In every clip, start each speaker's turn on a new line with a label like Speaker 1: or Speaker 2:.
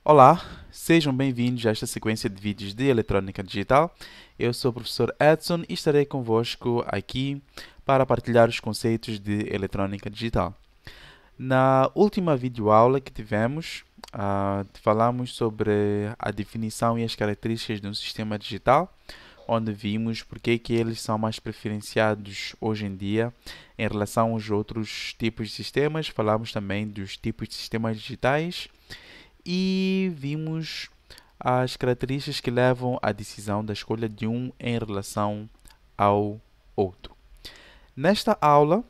Speaker 1: Olá, sejam bem-vindos a esta sequência de vídeos de Eletrônica Digital. Eu sou o professor Edson e estarei convosco aqui para partilhar os conceitos de Eletrônica Digital. Na última videoaula que tivemos, falamos sobre a definição e as características de um sistema digital, onde vimos porque que eles são mais preferenciados hoje em dia em relação aos outros tipos de sistemas. Falamos também dos tipos de sistemas digitais e vimos as características que levam à decisão da escolha de um em relação ao outro. Nesta aula,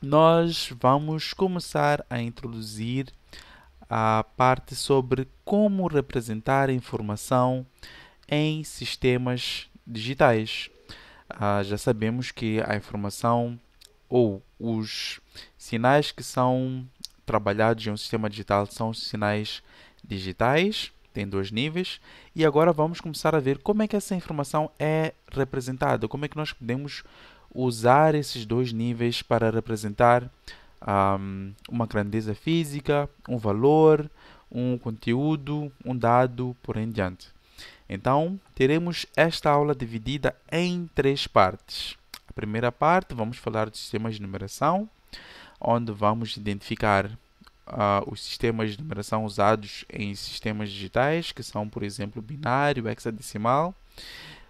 Speaker 1: nós vamos começar a introduzir a parte sobre como representar a informação em sistemas digitais. Já sabemos que a informação ou os sinais que são trabalhados em um sistema digital são os sinais digitais, tem dois níveis, e agora vamos começar a ver como é que essa informação é representada, como é que nós podemos usar esses dois níveis para representar uma grandeza física, um valor, um conteúdo, um dado, por aí em diante. Então, teremos esta aula dividida em três partes. A primeira parte, vamos falar de sistemas de numeração, onde vamos identificar os sistemas de numeração usados em sistemas digitais, que são, por exemplo, binário, hexadecimal.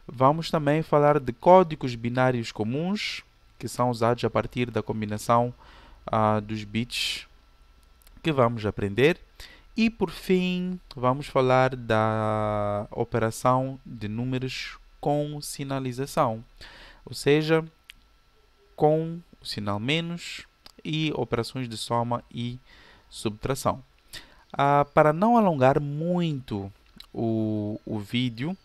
Speaker 1: Vamos também falar de códigos binários comuns, que são usados a partir da combinação dos bits que vamos aprender. E, por fim, vamos falar da operação de números com sinalização, ou seja, com o sinal menos e operações de soma e subtração. Para não alongar muito o vídeo,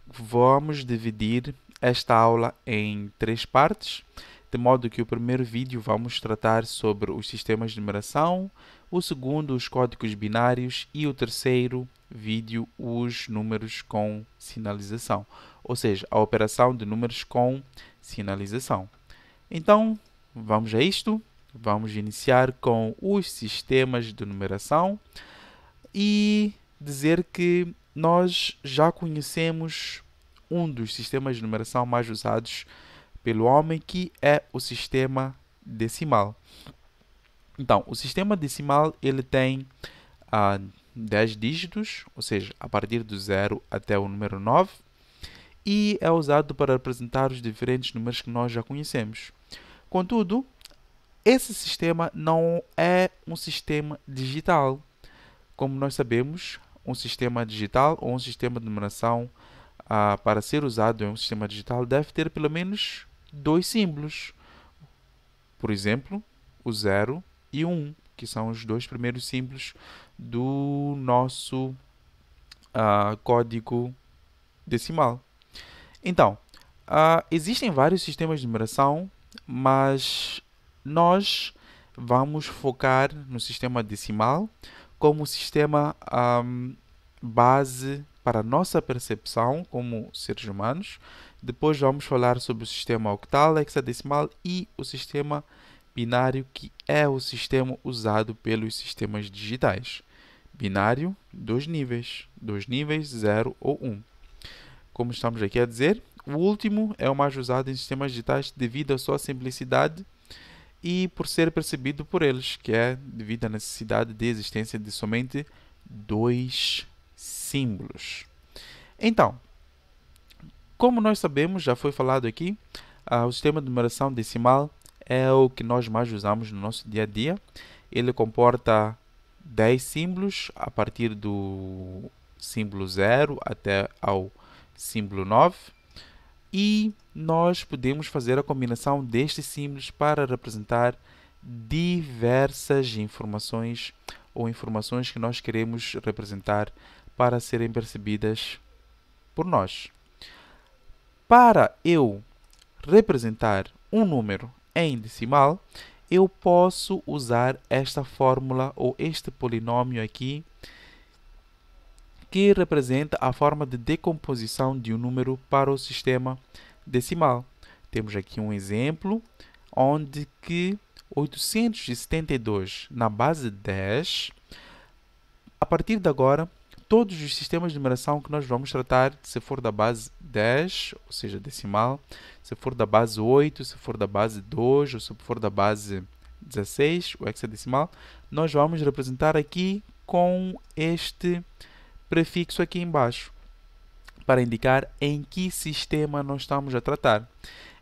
Speaker 1: vamos dividir esta aula em três partes, de modo que o primeiro vídeo vamos tratar sobre os sistemas de numeração, o segundo os códigos binários e o terceiro vídeo os números com sinalização, ou seja, a operação de números com sinalização. Então, vamos a isto. Vamos iniciar com os sistemas de numeração e dizer que nós já conhecemos um dos sistemas de numeração mais usados pelo homem, que é o sistema decimal. Então, o sistema decimal ele tem 10 dígitos, ou seja, a partir do 0 até o número 9, e é usado para representar os diferentes números que nós já conhecemos. Contudo, esse sistema não é um sistema digital. Como nós sabemos, um sistema digital ou um sistema de numeração, para ser usado em um sistema digital, deve ter pelo menos dois símbolos. Por exemplo, o 0 e o 1, que são os dois primeiros símbolos do nosso código decimal. Então, existem vários sistemas de numeração, mas nós vamos focar no sistema decimal como sistema base para a nossa percepção como seres humanos. Depois vamos falar sobre o sistema octal, hexadecimal e o sistema binário, que é o sistema usado pelos sistemas digitais. Binário, dois níveis, 0 ou 1. Como estamos aqui a dizer, o último é o mais usado em sistemas digitais devido à sua simplicidade e por ser percebido por eles, que é devido à necessidade de existência de somente dois símbolos. Então, como nós sabemos, já foi falado aqui, o sistema de numeração decimal é o que nós mais usamos no nosso dia a dia. Ele comporta 10 símbolos a partir do símbolo 0 até ao símbolo 9. E nós podemos fazer a combinação destes símbolos para representar diversas informações ou informações que nós queremos representar para serem percebidas por nós. Para eu representar um número em decimal, eu posso usar esta fórmula ou este polinômio aqui, que representa a forma de decomposição de um número para o sistema decimal. Temos aqui um exemplo onde que 872 na base 10, partir de agora, todos os sistemas de numeração que nós vamos tratar, se for da base 10, ou seja, decimal, se for da base 8, se for da base 2, ou se for da base 16, o hexadecimal, nós vamos representar aqui com este prefixo aqui embaixo, para indicar em que sistema nós estamos a tratar.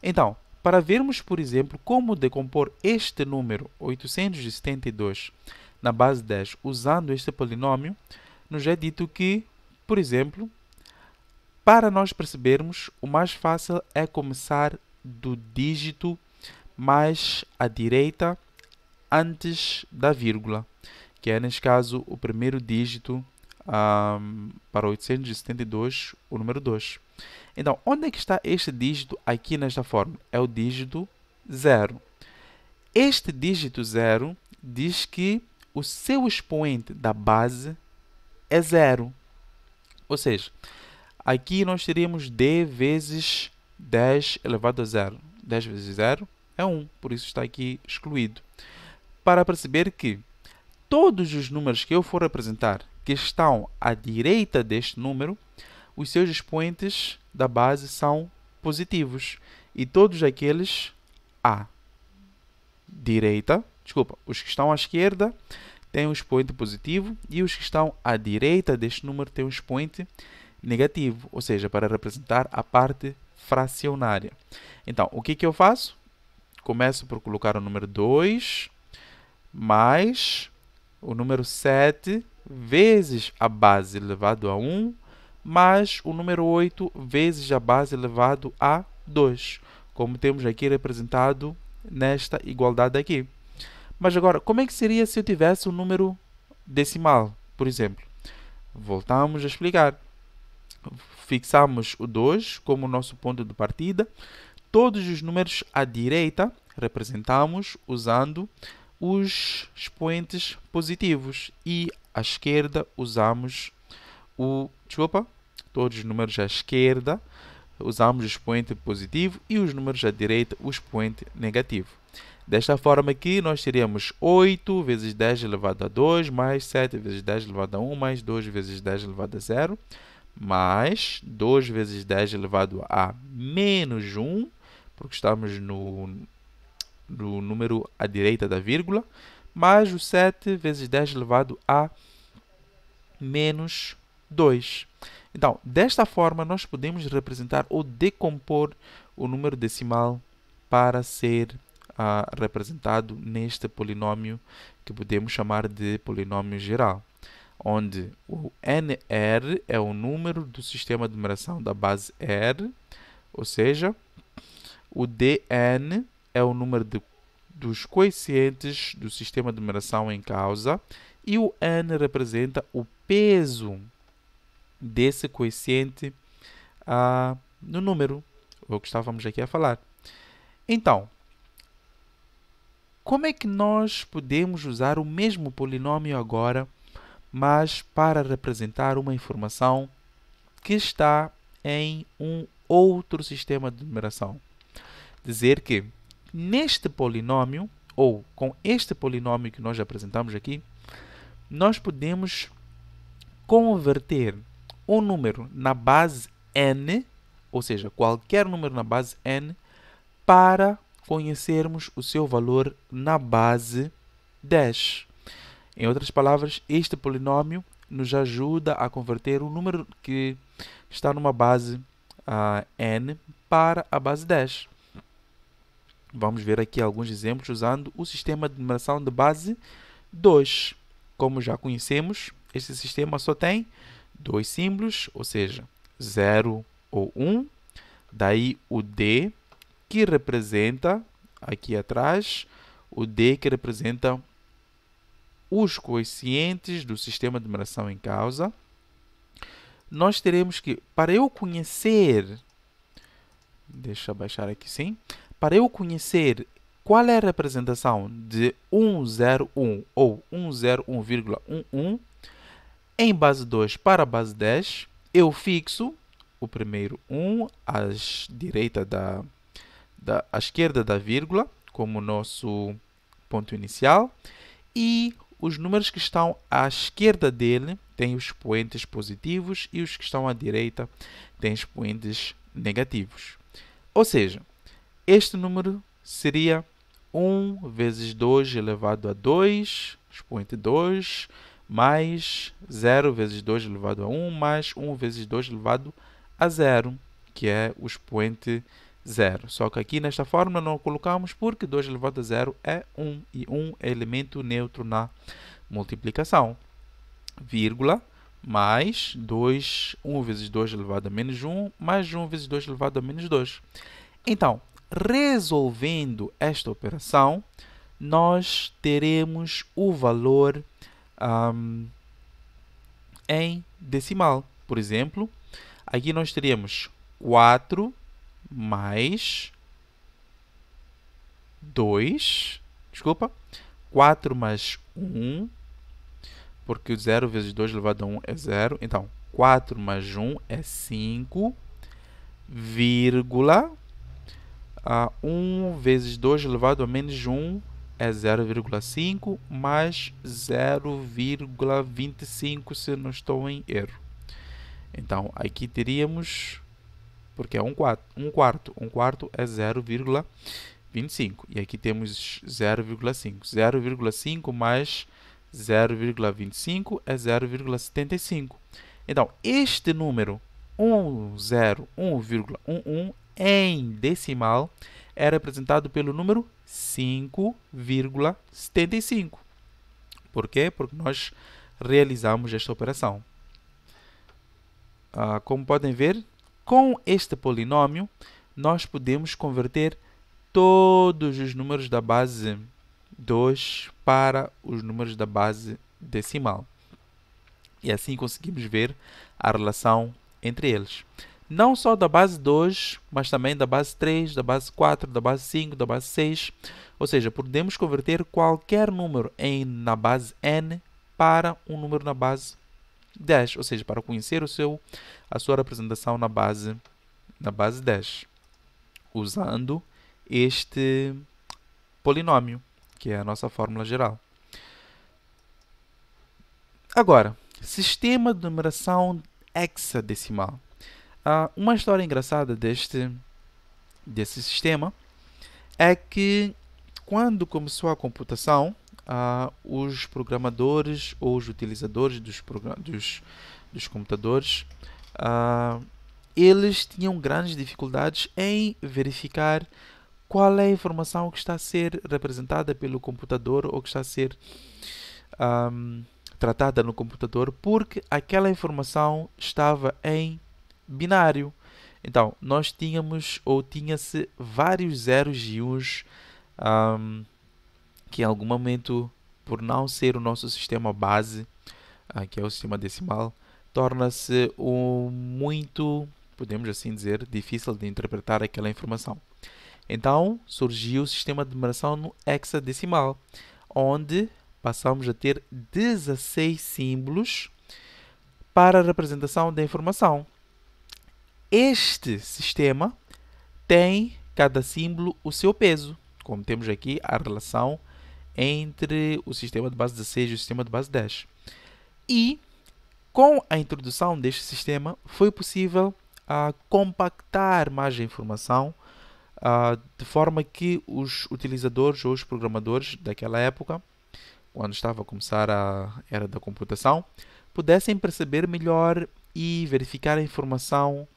Speaker 1: Então, para vermos, por exemplo, como decompor este número 872 na base 10 usando este polinômio, nos é dito que, por exemplo, para nós percebermos, o mais fácil é começar do dígito mais à direita antes da vírgula, que é, neste caso, o primeiro dígito para 872, o número 2. Então, onde é que está este dígito aqui nesta forma? É o dígito 0. Este dígito 0 diz que o seu expoente da base é 0. Ou seja, aqui nós teríamos d vezes 10 elevado a 0. 10 vezes 0 é 1, por isso está aqui excluído. Para perceber que todos os números que eu for representar que estão à direita deste número, os seus expoentes da base são positivos. E todos aqueles à direita, os que estão à esquerda têm um expoente positivo e os que estão à direita deste número têm um expoente negativo, ou seja, para representar a parte fracionária. Então, o que eu faço? Começo por colocar o número 2 mais o número 7 vezes a base elevado a 1 mais o número 8 vezes a base elevado a 2, como temos aqui representado nesta igualdade aqui. Mas agora, como é que seria se eu tivesse um número decimal, por exemplo? Voltamos a explicar. Fixamos o 2 como nosso ponto de partida. Todos os números à direita representamos usando os expoentes positivos e à esquerda usamos todos os números à esquerda usamos o expoente positivo e os números à direita o expoente negativo. Desta forma aqui, nós teríamos 8 vezes 10 elevado a 2, mais 7 vezes 10 elevado a 1, mais 2 vezes 10 elevado a 0, mais 2 vezes 10 elevado a menos 1, porque estamos no número à direita da vírgula, mais o 7 vezes 10 elevado a menos 2. Então, desta forma, nós podemos representar ou decompor o número decimal para ser representado neste polinômio que podemos chamar de polinômio geral, onde o NR é o número do sistema de numeração da base R, ou seja, o DN é o número dos coeficientes do sistema de numeração em causa e o N representa o peso desse coeficiente no número, o que estávamos aqui a falar. Então, como é que nós podemos usar o mesmo polinômio agora, mas para representar uma informação que está em um outro sistema de numeração? Dizer que neste polinômio, ou com este polinômio que nós apresentamos aqui, nós podemos converter um número na base n, ou seja, qualquer número na base n, para conhecermos o seu valor na base 10. Em outras palavras, este polinômio nos ajuda a converter o número que está numa base n para a base 10. Vamos ver aqui alguns exemplos usando o sistema de numeração de base 2. Como já conhecemos, este sistema só tem dois símbolos, ou seja, 0 ou 1. Daí o D, que representa, aqui atrás, o D que representa os coeficientes do sistema de numeração em causa. Nós teremos que, para eu conhecer, deixa eu baixar aqui sim, para eu conhecer qual é a representação de 101 ou 101,11 em base 2 para a base 10, eu fixo o primeiro 1 à esquerda da vírgula, como nosso ponto inicial, e os números que estão à esquerda dele têm os expoentes positivos e os que estão à direita têm expoentes negativos. Ou seja, este número seria 1 vezes 2 elevado a 2, expoente 2, mais 0 vezes 2 elevado a 1, mais 1 vezes 2 elevado a 0, que é o expoente 0. Só que aqui nesta fórmula não colocamos porque 2 elevado a 0 é 1 e 1 é elemento neutro na multiplicação. Vírgula, mais 2, 1 vezes 2 elevado a menos 1, mais 1 vezes 2 elevado a menos 2. Então, resolvendo esta operação, nós teremos o valor em decimal. Por exemplo, aqui nós teríamos 4 mais 2, 4 mais 1, porque 0 vezes 2 elevado a 1 é 0. Então, 4 mais 1 é 5, vírgula, 1 vezes 2 elevado a menos 1 é 0,5, mais 0,25, se não estou em erro. Então, aqui teríamos, porque é 1 quarto é 0,25. E aqui temos 0,5. 0,5 mais 0,25 é 0,75. Então, este número 101,11 em decimal é representado pelo número 5,75. Por quê? Porque nós realizamos esta operação. Como podem ver, com este polinômio, nós podemos converter todos os números da base 2 para os números da base decimal. E assim conseguimos ver a relação entre eles. Não só da base 2, mas também da base 3, da base 4, da base 5, da base 6. Ou seja, podemos converter qualquer número na base n para um número na base 10. Ou seja, para conhecer a sua representação na base 10. Usando este polinômio, que é a nossa fórmula geral. Agora, sistema de numeração hexadecimal. Uma história engraçada desse sistema é que, quando começou a computação, os programadores ou os utilizadores dos computadores, eles tinham grandes dificuldades em verificar qual é a informação que está a ser representada pelo computador ou que está a ser tratada no computador, porque aquela informação estava em binário. Então, nós tinha-se vários zeros e uns que em algum momento, por não ser o nosso sistema base, que é o sistema decimal, torna-se muito, podemos assim dizer, difícil de interpretar aquela informação. Então, surgiu o sistema de numeração no hexadecimal, onde passamos a ter 16 símbolos para a representação da informação. Este sistema tem cada símbolo o seu peso, como temos aqui a relação entre o sistema de base 16 e o sistema de base 10. E, com a introdução deste sistema, foi possível compactar mais a informação, de forma que os utilizadores ou os programadores daquela época, quando estava a começar a era da computação, pudessem perceber melhor e verificar a informação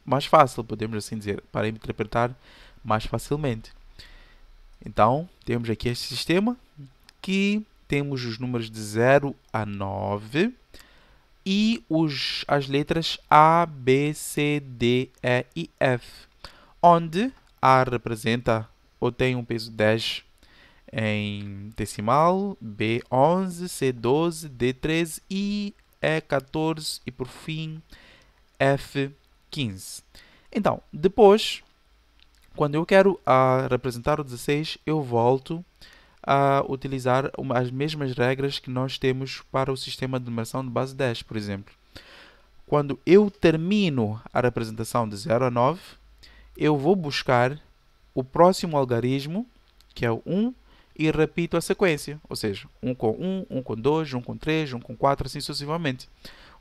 Speaker 1: mais fácil, podemos assim dizer, para interpretar mais facilmente. Então, temos aqui este sistema que temos os números de 0 a 9 e as letras A, B, C, D, E e F, onde A representa ou tem um peso 10 em decimal, B 11, C 12, D 13, I, E 14 e por fim F 15. Então, depois, quando eu quero representar o 16, eu volto a utilizar as mesmas regras que nós temos para o sistema de numeração de base 10, por exemplo. Quando eu termino a representação de 0 a 9, eu vou buscar o próximo algarismo, que é o 1, e repito a sequência, ou seja, 1 com 1, 1 com 2, 1 com 3, 1 com 4, assim sucessivamente.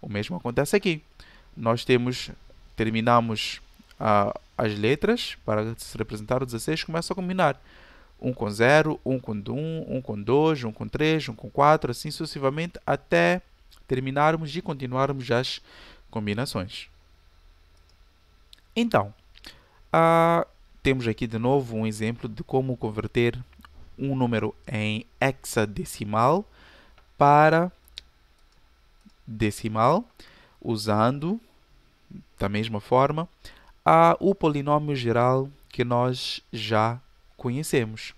Speaker 1: O mesmo acontece aqui. Nós terminamos as letras, para se representar o 16, começa a combinar. 1 com 0, 1 com 1, 1 com 2, 1 com 3, 1 com 4, assim sucessivamente, até terminarmos e continuarmos as combinações. Então, temos aqui de novo um exemplo de como converter um número em hexadecimal para decimal, usando, da mesma forma, o polinômio geral que nós já conhecemos.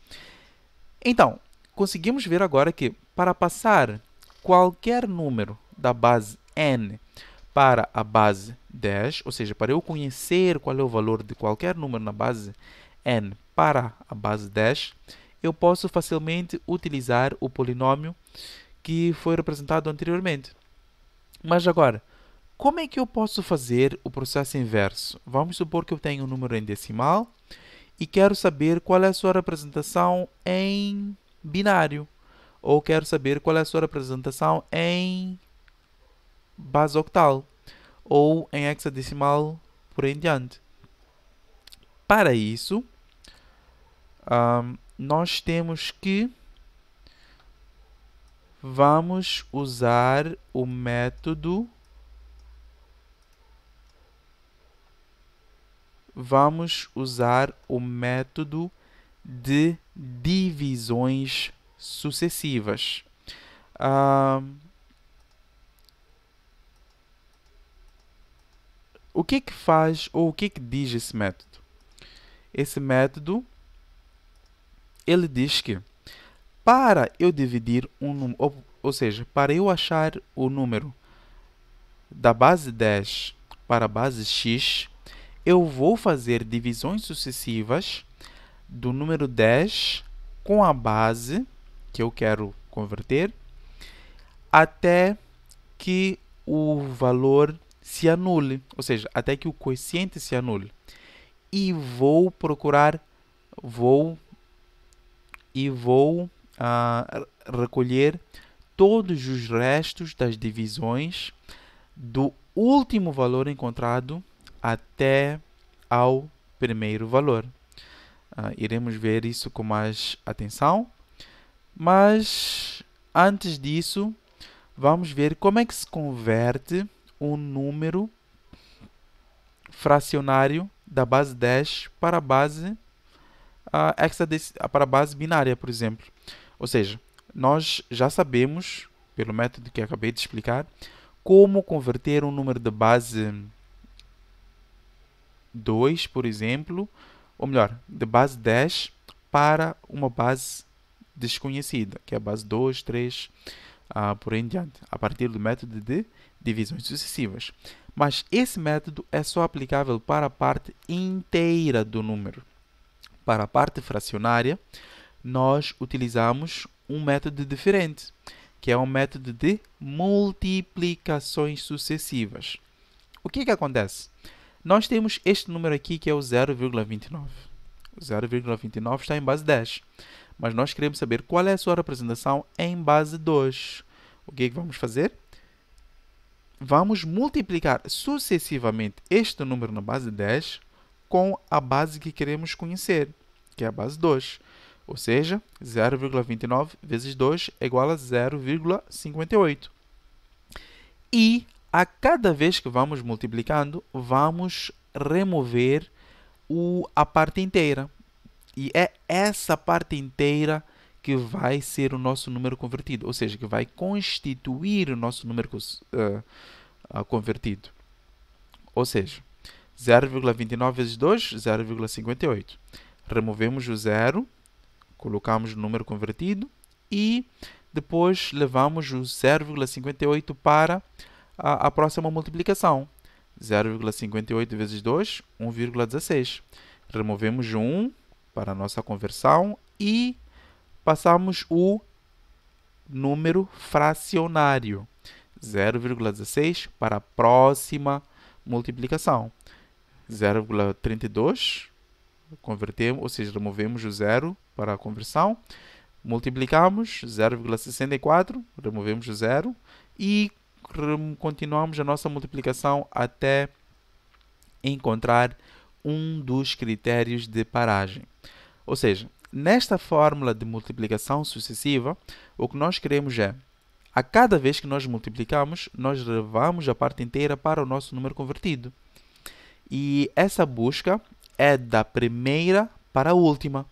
Speaker 1: Então, conseguimos ver agora que, para passar qualquer número da base n para a base 10, ou seja, para eu conhecer qual é o valor de qualquer número na base n para a base 10, eu posso facilmente utilizar o polinômio que foi representado anteriormente. Mas agora, como é que eu posso fazer o processo inverso? Vamos supor que eu tenho um número em decimal e quero saber qual é a sua representação em binário, ou quero saber qual é a sua representação em base octal, ou em hexadecimal por aí em diante. Para isso, nós temos que vamos usar o método de divisões sucessivas. O que que faz ou o que que diz esse método? Esse método, ele diz que para eu dividir um número, ou seja, para eu achar o número da base 10 para a base x, eu vou fazer divisões sucessivas do número 10 com a base que eu quero converter até que o valor se anule, ou seja, até que o quociente se anule. E vou recolher todos os restos das divisões do último valor encontrado até ao primeiro valor. Iremos ver isso com mais atenção, mas antes disso, vamos ver como é que se converte um número fracionário da base 10 para a base para a base binária, por exemplo. Ou seja, nós já sabemos, pelo método que acabei de explicar, como converter um número de base 2, por exemplo, ou melhor, de base 10 para uma base desconhecida, que é a base 2, 3, por aí em diante, a partir do método de divisões sucessivas. Mas esse método é só aplicável para a parte inteira do número. Para a parte fracionária, nós utilizamos um método diferente, que é um método de multiplicações sucessivas. O que que acontece? Nós temos este número aqui, que é o 0,29. O 0,29 está em base 10. Mas nós queremos saber qual é a sua representação em base 2. O que vamos fazer? Vamos multiplicar sucessivamente este número na base 10 com a base que queremos conhecer, que é a base 2. Ou seja, 0,29 vezes 2 é igual a 0,58. E a cada vez que vamos multiplicando, vamos remover a parte inteira. E é essa parte inteira que vai ser o nosso número convertido, ou seja, que vai constituir o nosso número convertido. Ou seja, 0,29 vezes 2, 0,58. Removemos o 0, colocamos o número convertido e depois levamos o 0,58 para a próxima multiplicação. 0,58 vezes 2, 1,16. Removemos o 1 para a nossa conversão e passamos o número fracionário, 0,16, para a próxima multiplicação. 0,32, convertemos, ou seja, removemos o 0 para a conversão. Multiplicamos 0,64, removemos o 0 e continuamos a nossa multiplicação até encontrar um dos critérios de paragem. Ou seja, nesta fórmula de multiplicação sucessiva, o que nós queremos é, a cada vez que nós multiplicamos, nós levamos a parte inteira para o nosso número convertido. E essa busca é da primeira para a última,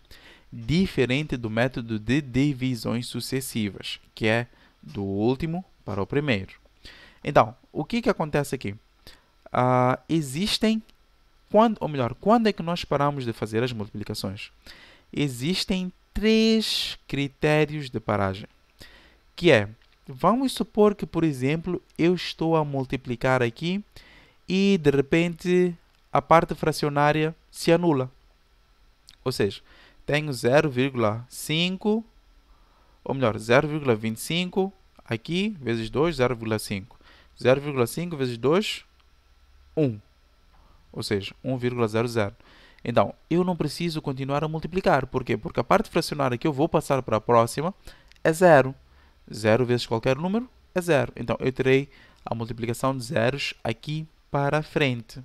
Speaker 1: diferente do método de divisões sucessivas, que é do último para o primeiro. Então, o que acontece aqui? Quando é que nós paramos de fazer as multiplicações? Existem 3 critérios de paragem, que é, vamos supor que, por exemplo, eu estou a multiplicar aqui e, de repente, a parte fracionária se anula. Ou seja, tenho 0,5, ou melhor, 0,25 aqui, vezes 2, 0,5. 0,5 vezes 2, 1. Ou seja, 1,00. Então, eu não preciso continuar a multiplicar. Por quê? Porque a parte fracionária que eu vou passar para a próxima é 0. 0 vezes qualquer número é 0. Então, eu terei a multiplicação de zeros aqui para frente.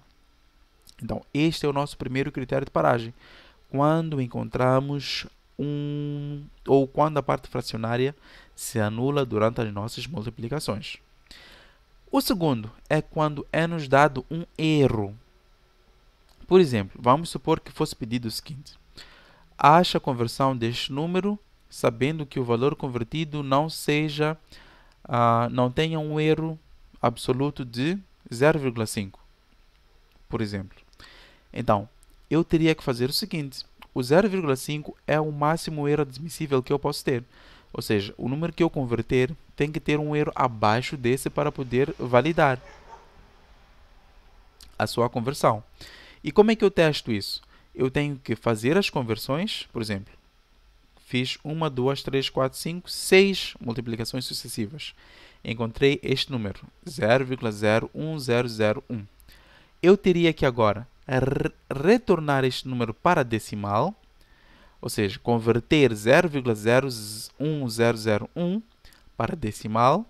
Speaker 1: Então, este é o nosso primeiro critério de paragem. Quando encontramos ou quando a parte fracionária se anula durante as nossas multiplicações. O segundo é quando é nos dado um erro. Por exemplo, vamos supor que fosse pedido o seguinte: ache a conversão deste número, sabendo que o valor convertido não tenha um erro absoluto de 0,5, por exemplo. Então, eu teria que fazer o seguinte: o 0,5 é o máximo erro admissível que eu posso ter. Ou seja, o número que eu converter tem que ter um erro abaixo desse para poder validar a sua conversão. E como é que eu testo isso? Eu tenho que fazer as conversões, por exemplo, fiz 1, 2, 3, 4, 5, 6 multiplicações sucessivas. Encontrei este número, 0,01001. Eu teria que agora retornar este número para decimal, ou seja, converter 0,01001 para decimal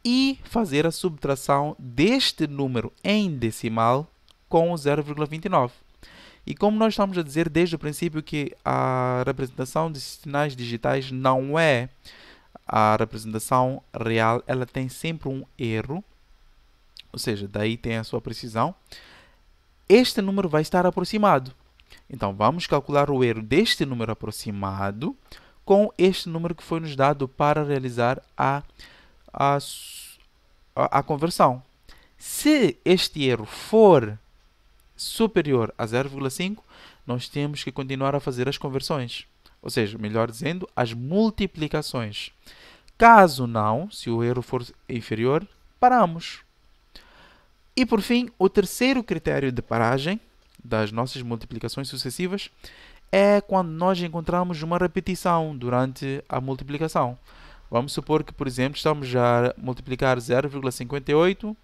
Speaker 1: e fazer a subtração deste número em decimal com o 0,29. E como nós estamos a dizer desde o princípio que a representação de sinais digitais não é a representação real, ela tem sempre um erro, ou seja, daí tem a sua precisão, este número vai estar aproximado. Então, vamos calcular o erro deste número aproximado com este número que foi nos dado para realizar a conversão. Se este erro for superior a 0,5, nós temos que continuar a fazer as conversões. Ou seja, melhor dizendo, as multiplicações. Caso não, se o erro for inferior, paramos. E por fim, o terceiro critério de paragem das nossas multiplicações sucessivas é quando nós encontramos uma repetição durante a multiplicação. Vamos supor que, por exemplo, estamos a multiplicar 0,58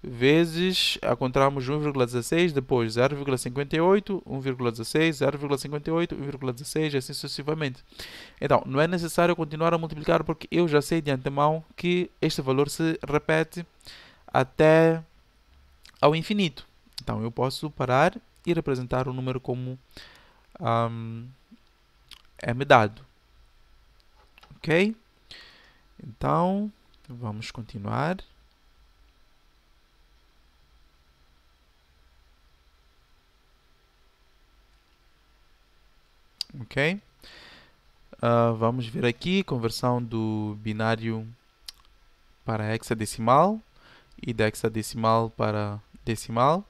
Speaker 1: vezes, encontramos 1,16, depois 0,58, 1,16, 0,58, 1,16 e assim sucessivamente. Então, não é necessário continuar a multiplicar porque eu já sei de antemão que este valor se repete até ao infinito. Então, eu posso parar e representar o número como é me dado. Ok? Então, vamos continuar. Ok? Vamos ver aqui conversão do binário para hexadecimal e da hexadecimal para decimal.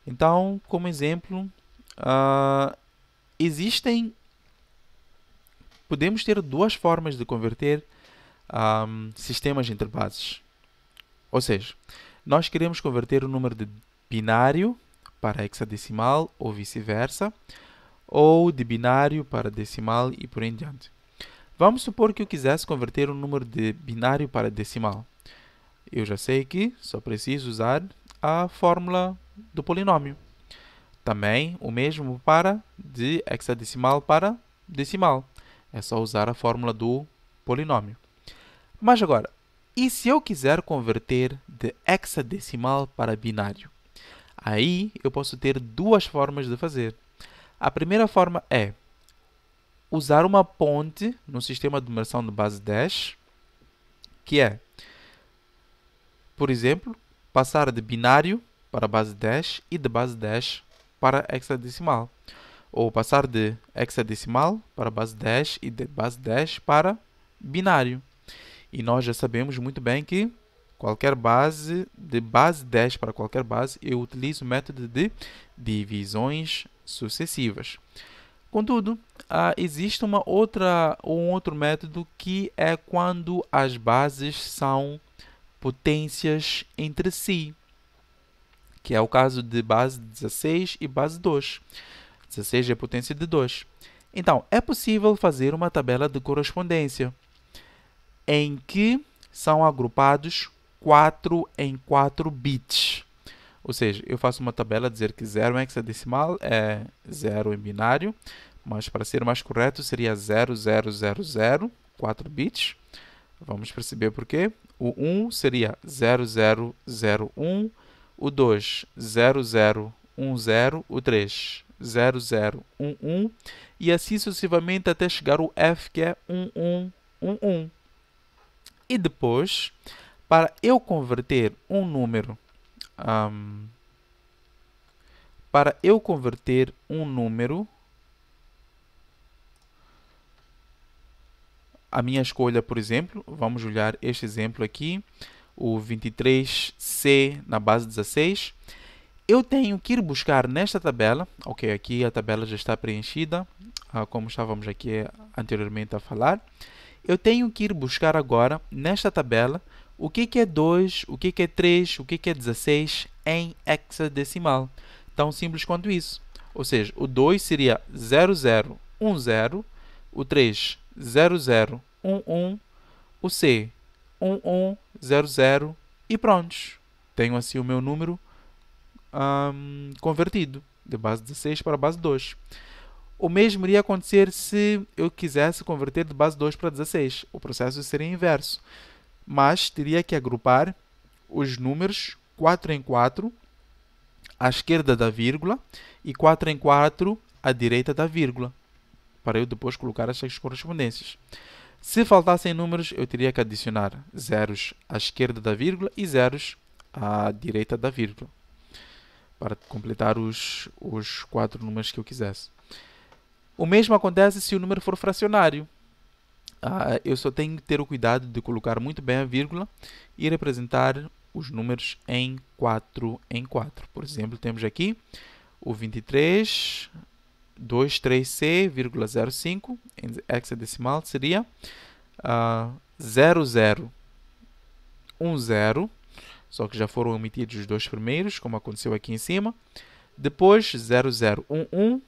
Speaker 1: Então, como exemplo, podemos ter duas formas de converter sistemas entre bases. Ou seja, nós queremos converter o número de binário para hexadecimal ou vice-versa, ou de binário para decimal e por em diante. Vamos supor que eu quisesse converter um número de binário para decimal. Eu já sei que só preciso usar a fórmula do polinômio. Também o mesmo para de hexadecimal para decimal. É só usar a fórmula do polinômio. Mas agora, e se eu quiser converter de hexadecimal para binário? Aí eu posso ter duas formas de fazer. A primeira forma é usar uma ponte no sistema de numeração de base 10, que é, por exemplo, passar de binário para base 10 e de base 10 para hexadecimal. Ou passar de hexadecimal para base 10 e de base 10 para binário. E nós já sabemos muito bem que qualquer base, de base 10 para qualquer base, eu utilizo o método de divisões sucessivas. Contudo, existe um outro método que é quando as bases são potências entre si, que é o caso de base 16 e base 2. 16 é a potência de 2. Então, é possível fazer uma tabela de correspondência em que são agrupados 4 em 4 bits. Ou seja, eu faço uma tabela dizer que 0 em hexadecimal é 0 em binário, mas para ser mais correto seria 0000, 4 bits. Vamos perceber por quê. O 1 seria 0001, o 2 0010, o 3 0011 e assim sucessivamente até chegar o F, que é 1111. E depois, para eu converter um número a minha escolha, por exemplo, vamos olhar este exemplo aqui, o 23C na base 16. Eu tenho que ir buscar nesta tabela, ok, aqui a tabela já está preenchida, como estávamos aqui anteriormente a falar. Eu tenho que ir buscar agora, nesta tabela, o que é 2, o que é 3, o que é 16 em hexadecimal. Tão simples quanto isso. Ou seja, o 2 seria 0010, o 3 0011, o C 1100 e prontos. Tenho assim o meu número convertido de base 16 para base 2. O mesmo iria acontecer se eu quisesse converter de base 2 para 16. O processo seria inverso, mas teria que agrupar os números 4 em 4 à esquerda da vírgula e 4 em 4 à direita da vírgula, para eu depois colocar essas correspondências. Se faltassem números, eu teria que adicionar zeros à esquerda da vírgula e zeros à direita da vírgula, para completar os 4 números que eu quisesse. O mesmo acontece se o número for fracionário. Eu só tenho que ter o cuidado de colocar muito bem a vírgula e representar os números em 4 em 4. Por exemplo, temos aqui o 23, 23C,05, em hexadecimal seria 0010, só que já foram omitidos os dois primeiros, como aconteceu aqui em cima. Depois 0011,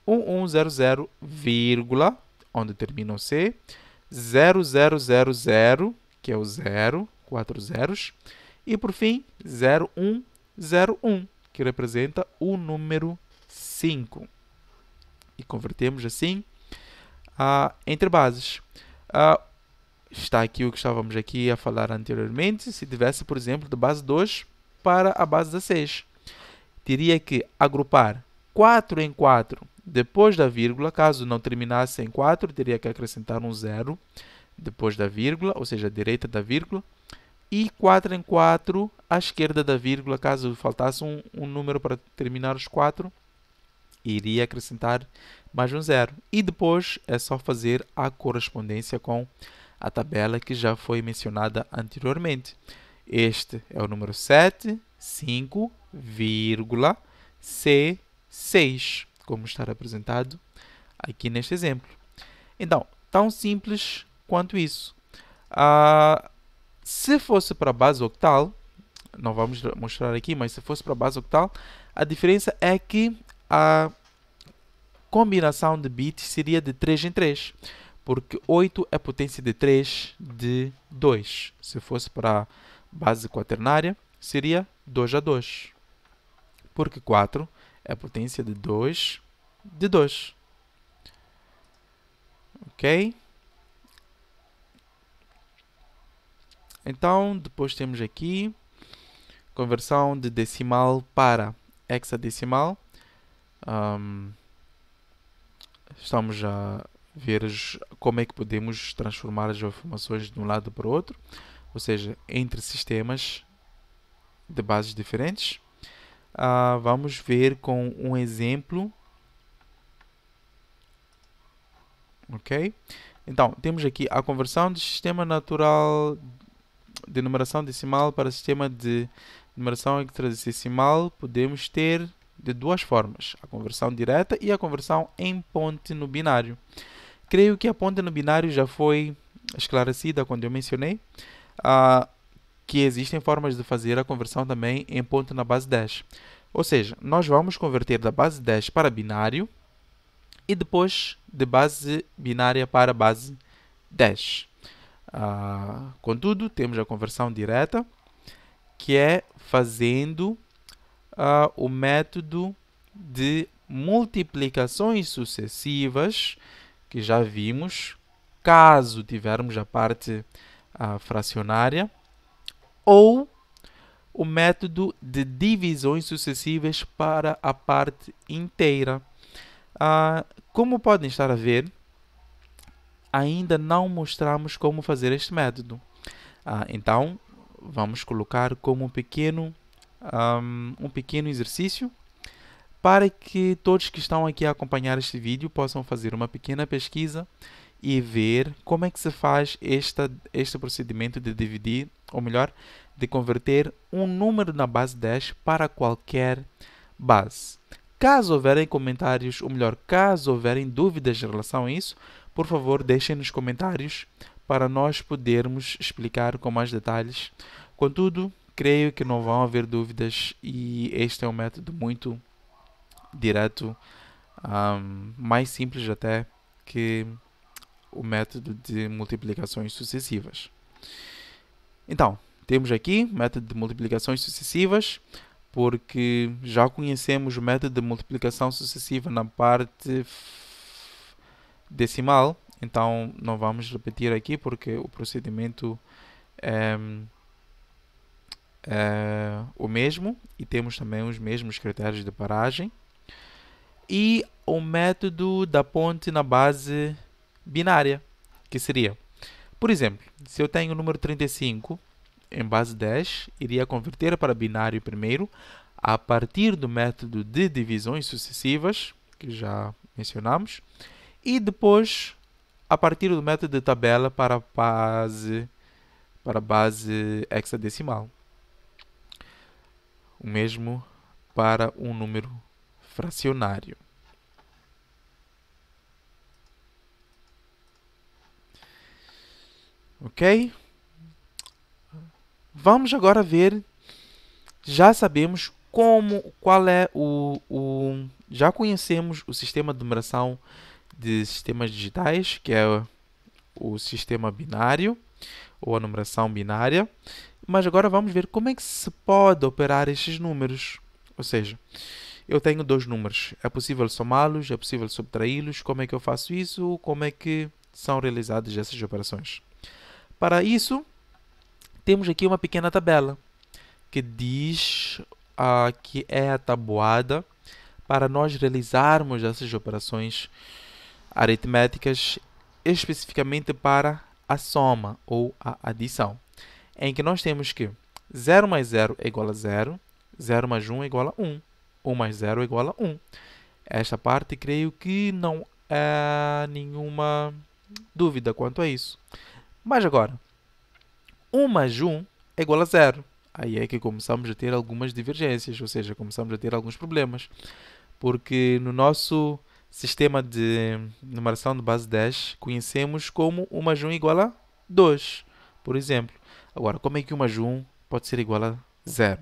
Speaker 1: 1100, vírgula, onde termina o C, 0000, que é o 0, 4 zeros, e por fim 0101, que representa o número 5. E convertemos assim entre bases. Está aqui o que estávamos aqui a falar anteriormente. Se tivesse, por exemplo, de base 2 para a base 16, teria que agrupar 4 em 4 depois da vírgula. Caso não terminasse em 4, teria que acrescentar um 0 depois da vírgula, ou seja, à direita da vírgula. E 4 em 4 à esquerda da vírgula. Caso faltasse um número para terminar os 4, iria acrescentar mais um 0. E depois é só fazer a correspondência com a tabela que já foi mencionada anteriormente. Este é o número 7, 5, C6, como está representado aqui neste exemplo. Então, tão simples quanto isso. Se fosse para a base octal, não vamos mostrar aqui, mas se fosse para a base octal, a diferença é que a combinação de bits seria de 3 em 3, porque 8 é potência de 3 de 2. Se fosse para a base quaternária, seria 2 a 2, porque 4 é a potência de 2 de 2. Ok? Então, depois temos aqui conversão de decimal para hexadecimal. Estamos a ver como é que podemos transformar as informações de um lado para o outro, ou seja, entre sistemas de bases diferentes. Vamos ver com um exemplo. Ok? Então, temos aqui a conversão de sistema natural de numeração decimal para sistema de numeração hexadecimal. Podemos ter de duas formas, a conversão direta e a conversão em ponte no binário. Creio que a ponte no binário já foi esclarecida quando eu mencionei que existem formas de fazer a conversão também em ponte na base 10. Ou seja, nós vamos converter da base 10 para binário e depois de base binária para base 10. Contudo, temos a conversão direta, que é fazendo o método de multiplicações sucessivas, que já vimos, caso tivermos a parte fracionária, ou o método de divisões sucessivas para a parte inteira. Como podem estar a ver, ainda não mostramos como fazer este método. Então, vamos colocar como um pequeno exercício para que todos que estão aqui a acompanhar este vídeo possam fazer uma pequena pesquisa e ver como é que se faz este procedimento de dividir, ou melhor, de converter um número na base 10 para qualquer base. Caso houverem comentários, ou melhor, caso houverem dúvidas em relação a isso, por favor, deixem nos comentários para nós podermos explicar com mais detalhes. Contudo, creio que não vão haver dúvidas e este é um método muito direto, mais simples até que o método de multiplicações sucessivas. Então, temos aqui o método de multiplicações sucessivas, porque já conhecemos o método de multiplicação sucessiva na parte decimal, então não vamos repetir aqui porque o procedimento é o mesmo e temos também os mesmos critérios de paragem. E o método da ponte na base binária, que seria, por exemplo, se eu tenho o número 35 em base 10, iria converter para binário primeiro, a partir do método de divisões sucessivas, que já mencionamos, e depois a partir do método de tabela para a base hexadecimal. O mesmo para um número fracionário. Ok? Vamos agora ver, já sabemos qual é já conhecemos o sistema de numeração de sistemas digitais, que é o sistema binário, ou a numeração binária, mas agora vamos ver como é que se pode operar estes números. Ou seja, eu tenho dois números, é possível somá-los, é possível subtraí-los, como é que eu faço isso, como é que são realizadas essas operações. Para isso, temos aqui uma pequena tabela que diz que é a tabuada para nós realizarmos essas operações aritméticas, especificamente para a soma ou a adição, em que nós temos que 0 mais 0 é igual a 0, 0 mais 1 é igual a 1, 1 mais 0 é igual a 1. Esta parte creio que não há nenhuma dúvida quanto a isso. Mas agora, 1 mais 1 é igual a 0. Aí é que começamos a ter algumas divergências, ou seja, começamos a ter alguns problemas. Porque no nosso sistema de numeração de base 10, conhecemos como 1 mais 1 igual a 2, por exemplo. Agora, como é que 1 mais 1 pode ser igual a 0?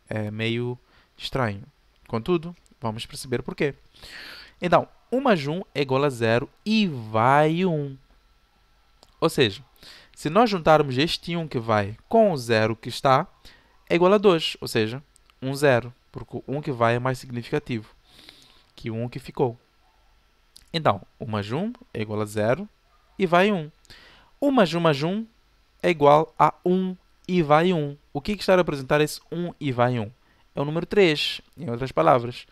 Speaker 1: É meio estranho. Contudo, vamos perceber porquê. Então, 1 mais 1 é igual a 0 e vai 1. Ou seja, se nós juntarmos este 1 que vai com o 0 que está, é igual a 2, ou seja, 1, 0, porque o 1 que vai é mais significativo que o 1 que ficou. Então, 1 mais 1 é igual a 0 e vai 1. 1 mais 1 é igual a 1 e vai 1. O que está a representar esse 1 e vai 1? É o número 3, em outras palavras.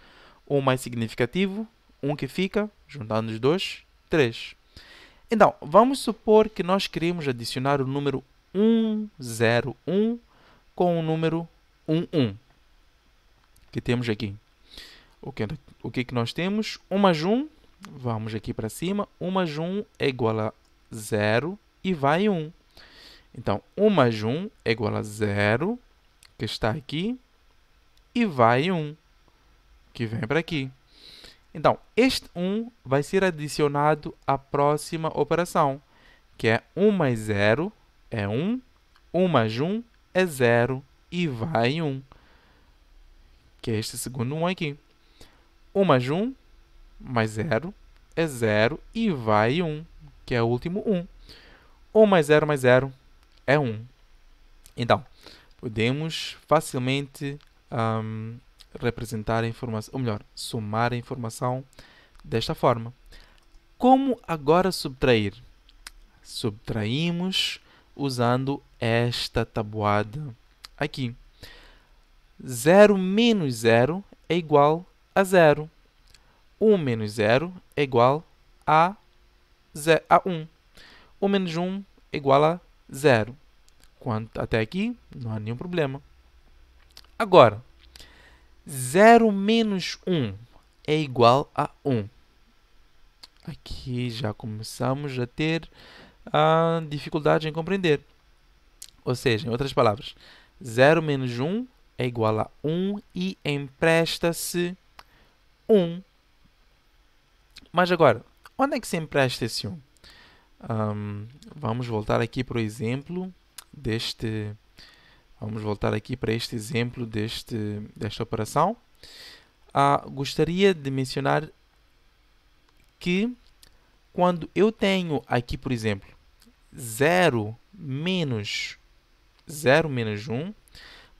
Speaker 1: 1 mais significativo, 1 que fica, juntando os dois, 3. Então, vamos supor que nós queremos adicionar o número 101 com o número 11, que temos aqui. O que nós temos? 1 mais 1, vamos aqui para cima, 1 mais 1 é igual a 0 e vai 1. Então, 1 mais 1 é igual a 0, que está aqui, e vai 1, que vem para aqui. Então, este 1 vai ser adicionado à próxima operação, que é 1 mais 0 é 1, 1 mais 1 é 0 e vai 1, que é este segundo 1 aqui. 1 mais 1 mais 0 é 0 e vai 1, que é o último 1. 1 mais 0 é 1. Então, podemos facilmente representar a informação, ou melhor, somar a informação desta forma. Como agora subtrair? Subtraímos usando esta tabuada aqui. 0 menos 0 é igual a 0. 1 menos 0 é igual a 1. 1 menos 1 é igual a 0. Até aqui, não há nenhum problema. Agora, 0 menos 1 é igual a 1. Aqui já começamos a ter dificuldade em compreender. Ou seja, em outras palavras, 0 menos 1 é igual a 1 e empresta-se 1. Mas agora, onde é que se empresta esse 1? Vamos voltar aqui para o exemplo deste... Vamos voltar aqui para este exemplo desta operação. Gostaria de mencionar que quando eu tenho aqui, por exemplo, 0 menos 1,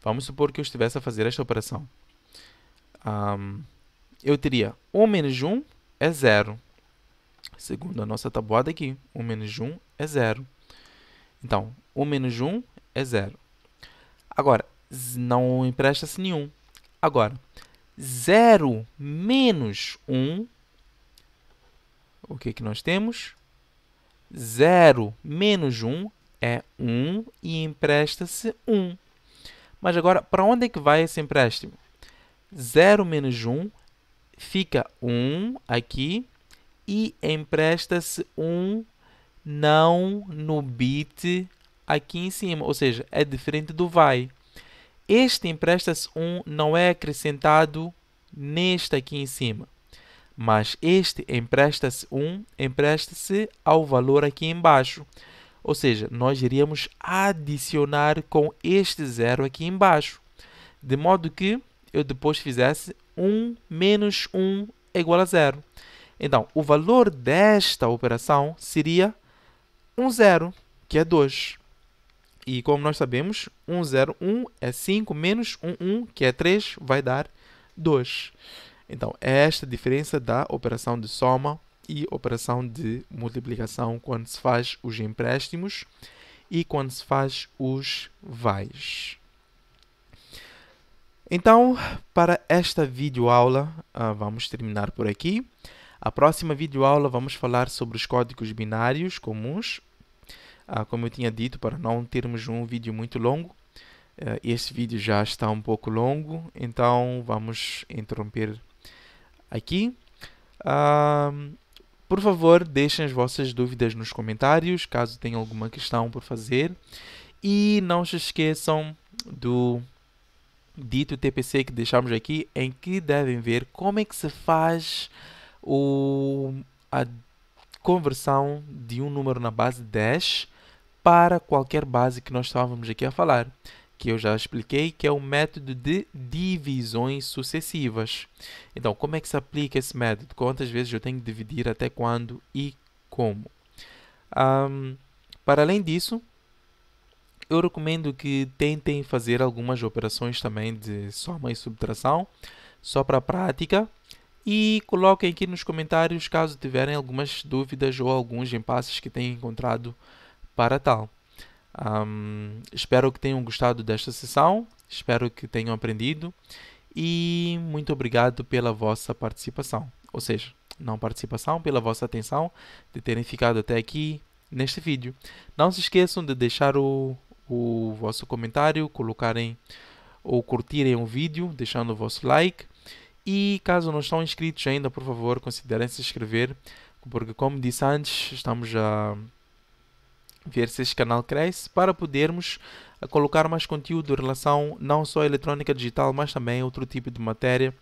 Speaker 1: vamos supor que eu estivesse a fazer esta operação. Eu teria 1 menos 1 é 0. Segundo a nossa tabuada aqui, 1 menos 1 é 0. Então, 1 menos 1 é 0. Agora, não empresta-se nenhum. Agora, 0 menos 1, o que que nós temos? 0 menos 1 é 1 e empresta-se 1. Mas agora, para onde é que vai esse empréstimo? 0 menos 1 fica 1 aqui e empresta-se 1 não no bit aqui em cima, ou seja, é diferente do vai. Este empresta-se 1 não é acrescentado neste aqui em cima, mas este empresta-se 1, empresta-se ao valor aqui embaixo. Ou seja, nós iríamos adicionar com este 0 aqui embaixo, de modo que eu depois fizesse 1 menos 1 é igual a 0. Então, o valor desta operação seria 0, que é 2. E como nós sabemos, 1 é 5 menos 1, que é 3, vai dar 2. Então, é esta a diferença da operação de soma e operação de multiplicação quando se faz os empréstimos e quando se faz os vais. Então, para esta videoaula, vamos terminar por aqui. A próxima videoaula vamos falar sobre os códigos binários comuns. Como eu tinha dito, para não termos um vídeo muito longo, este vídeo já está um pouco longo, então vamos interromper aqui. Por favor, deixem as vossas dúvidas nos comentários, caso tenham alguma questão por fazer. E não se esqueçam do dito TPC que deixamos aqui, em que devem ver como é que se faz a conversão de um número na base 10 para qualquer base que nós estávamos aqui a falar, que eu já expliquei, que é o método de divisões sucessivas. Então, como é que se aplica esse método? Quantas vezes eu tenho que dividir, até quando e como? Para além disso, eu recomendo que tentem fazer algumas operações também de soma e subtração, só para a prática, E coloquem aqui nos comentários caso tiverem algumas dúvidas ou alguns impasses que tenham encontrado para tal. Espero que tenham gostado desta sessão, espero que tenham aprendido e muito obrigado pela vossa participação. Ou seja, não participação, pela vossa atenção, de terem ficado até aqui neste vídeo. Não se esqueçam de deixar o vosso comentário, colocarem ou curtirem o vídeo, deixando o vosso like. E caso não estão inscritos ainda, por favor, considerem se inscrever, porque como disse antes, estamos a ver se este canal cresce para podermos colocar mais conteúdo em relação não só à eletrônica digital, mas também a outro tipo de matéria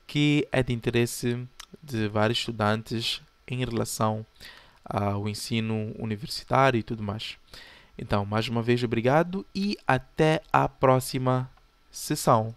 Speaker 1: que é de interesse de vários estudantes em relação ao ensino universitário e tudo mais. Então, mais uma vez, obrigado e até a próxima sessão.